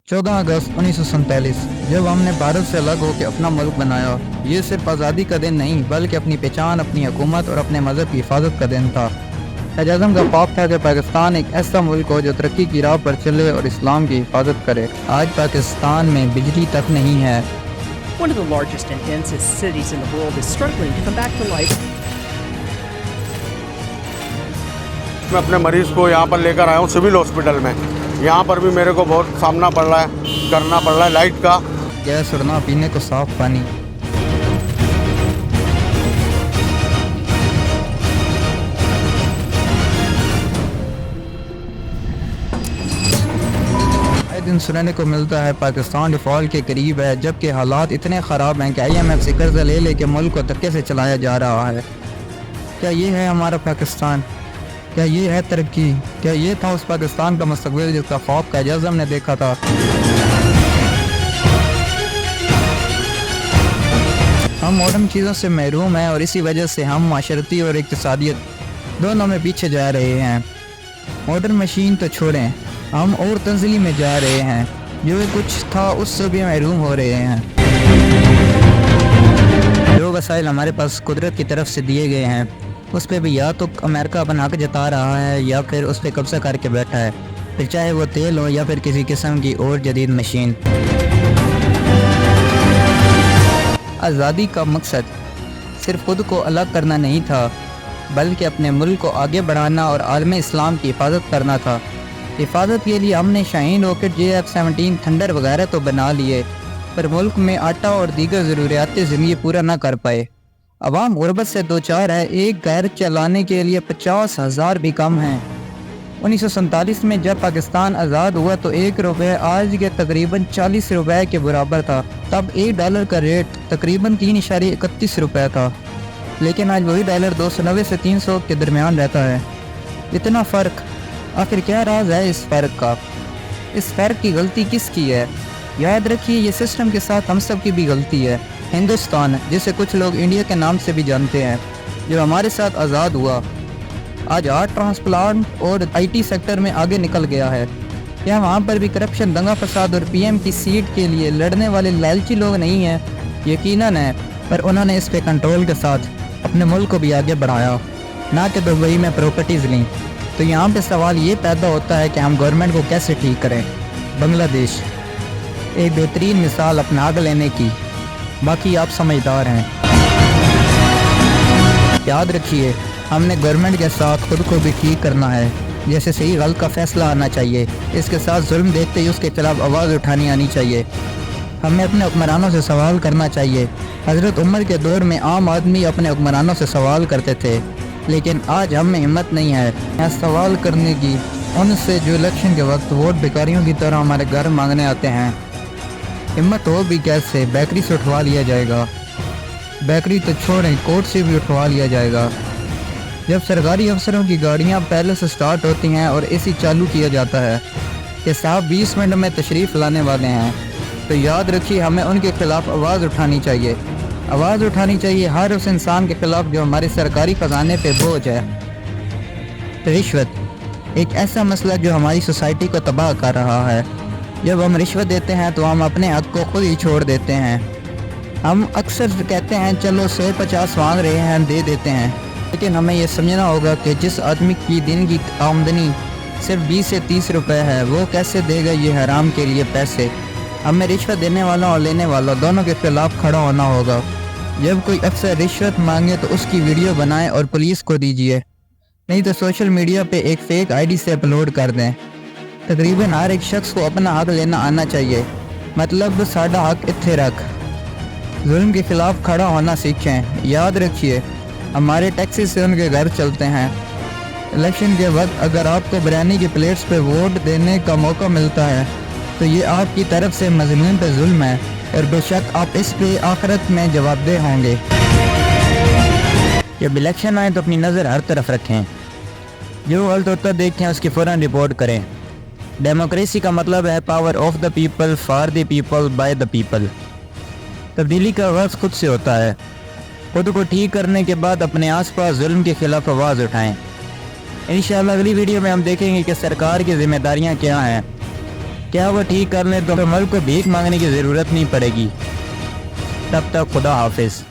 14 अगस्त 1947 जब हमने भारत से अलग होकर अपना मुल्क बनाया, ये सिर्फ आज़ादी का दिन नहीं बल्कि अपनी पहचान, अपनी हुकूमत और अपने मज़हब की हिफाजत का दिन था। एजाज़म का ख्वाब था कि पाकिस्तान एक ऐसा मुल्क हो जो तरक्की की राह पर चले और इस्लाम की हिफाजत करे। आज पाकिस्तान में बिजली तक नहीं है। One of the largest and densest cities in the world is struggling to come back to life. मैं अपने मरीज़ को यहाँ पर लेकर आया हूँ सिविल हॉस्पिटल में। यहाँ पर भी मेरे को बहुत सामना करना पड़ रहा है लाइट का। गैस और ना पीने को साफ पानी। आए दिन सुनने को मिलता है पाकिस्तान डिफॉल्ट के करीब है, जबकि हालात इतने ख़राब हैं कि IMF से कर्जा ले लेके मुल्क को धक्के से चलाया जा रहा है। क्या ये है हमारा पाकिस्तान? क्या ये है तरक्की? क्या ये था उस पाकिस्तान का मुस्तकबिल जिसका ख्वाब का एजाज़म ने देखा था? हम मॉडर्न चीज़ों से महरूम हैं और इसी वजह से हम माशरती और इक़्तिसादियत दोनों में पीछे जा रहे हैं। मॉडर्न मशीन तो छोड़ें, हम और तंज़ली में जा रहे हैं। जो कुछ था उससे भी महरूम हो रहे हैं। जो वसाइल हमारे पास कुदरत की तरफ से दिए गए हैं उस पर भी या तो अमेरिका अपना हक जता रहा है या फिर उस पर कब्जा करके बैठा है, फिर चाहे वो तेल हो या फिर किसी किस्म की और जदीद मशीन। आज़ादी का मकसद सिर्फ खुद को अलग करना नहीं था बल्कि अपने मुल्क को आगे बढ़ाना और आलम इस्लाम की हिफाजत करना था। हिफाजत के लिए हमने शाहीन रॉकेट JF-17 थंडर वगैरह तो बना लिए, पर मुल्क में आटा और दीगर ज़रूरियात ज़िंदगी पूरा ना कर पाए। अवाम गुरबत से दो चार है, एक गैर चलाने के लिए 50,000 भी कम हैं। 1947 में जब पाकिस्तान आज़ाद हुआ तो ₹1 आज के तकरीबन 40 रुपए के बराबर था। तब $1 का रेट तकरीबन 3.31 रुपये था, लेकिन आज वही डॉलर 290 से 300 के दरमियान रहता है। इतना फ़र्क, आखिर क्या राज है इस फ़र्क का? इस फ़र्क की गलती किसकी है? याद रखिए, ये सिस्टम के साथ हम सब की भी गलती है। हिंदुस्तान, जिसे कुछ लोग इंडिया के नाम से भी जानते हैं, जो हमारे साथ आज़ाद हुआ, आज आर्ट ट्रांसप्लांट और IT सेक्टर में आगे निकल गया है। क्या वहाँ पर भी करप्शन, दंगा फसाद और PM की सीट के लिए लड़ने वाले लालची लोग नहीं हैं? यकीनन है, पर उन्होंने इस पे कंट्रोल के साथ अपने मुल्क को भी आगे बढ़ाया, ना कि दुबई में प्रॉपर्टीज़ लीं। तो यहाँ पे सवाल ये पैदा होता है कि हम गवर्नमेंट को कैसे ठीक करें। बांग्लादेश एक बेहतरीन मिसाल अपना आग लेने की, बाकी आप समझदार हैं। याद रखिए, हमने गवर्नमेंट के साथ खुद को भी ठीक करना है। जैसे सही गलत का फैसला आना चाहिए, इसके साथ जुल्म देखते ही उसके खिलाफ आवाज़ उठानी आनी चाहिए। हमें अपने हुक्मरानों से सवाल करना चाहिए। हज़रत उमर के दौर में आम आदमी अपने हुक्मरानों से सवाल करते थे, लेकिन आज हम में हिम्मत नहीं है यहाँ सवाल करने की उनसे जो इलेक्शन के वक्त वोट भिखारियों की तरह हमारे घर मांगने आते हैं। हिम्मत हो भी कैसे? बेकरी से उठवा लिया जाएगा। बेकरी तो छोड़ें, कोर्ट से भी उठवा लिया जाएगा। जब सरकारी अफसरों की गाड़ियां पहले से स्टार्ट होती हैं और AC चालू किया जाता है कि साहब 20 मिनट में तशरीफ़ लाने वाले हैं, तो याद रखिए हमें उनके खिलाफ आवाज़ उठानी चाहिए। आवाज़ उठानी चाहिए हर उस इंसान के खिलाफ जो हमारे सरकारी ख़जाने पे बोझ है। रिश्वत एक ऐसा मसला जो हमारी सोसाइटी को तबाह कर रहा है। जब हम रिश्वत देते हैं तो हम अपने हक को खुद ही छोड़ देते हैं। हम अक्सर कहते हैं चलो 150 मांग रहे हैं, दे देते हैं, लेकिन हमें यह समझना होगा कि जिस आदमी की दिन की आमदनी सिर्फ 20 से 30 रुपए है, वो कैसे देगा ये हराम के लिए पैसे? हमें रिश्वत देने वालों और लेने वालों दोनों के खिलाफ खड़ा होना होगा। जब कोई अक्सर रिश्वत मांगे तो उसकी वीडियो बनाएं और पुलिस को दीजिए, नहीं तो सोशल मीडिया पे एक फेक ID से अपलोड कर दें। तकरीबन हर एक शख्स को अपना हक लेना आना चाहिए, मतलब साडा हक इत्थे रख। जुल्म के खिलाफ खड़ा होना सीखें। याद रखिए, हमारे टैक्सी से उनके घर चलते हैं। इलेक्शन के वक्त अगर आपको बिरयानी की प्लेट्स पे वोट देने का मौका मिलता है तो ये आपकी तरफ से मज़लूम पे जुल्म है, और बेशक आप इस पे आखिरत में जवाबदेह होंगे। जब इलेक्शन आए तो अपनी नज़र हर तरफ रखें। जो गलत होता देखें उसकी फ़ौरन रिपोर्ट करें। डेमोक्रेसी का मतलब है power of the people, for the people, by the people. तब्दीली का आगाज़ खुद से होता है। खुद को ठीक करने के बाद अपने आसपास जुल्म के खिलाफ आवाज़ उठाएं। इंशाअल्लाह अगली वीडियो में हम देखेंगे कि सरकार की जिम्मेदारियां क्या हैं। کیا وہ ٹھیک کر لیں تو ملک کو بھیک مانگنے کی ضرورت نہیں پڑے گی. تب تک خدا حافظ.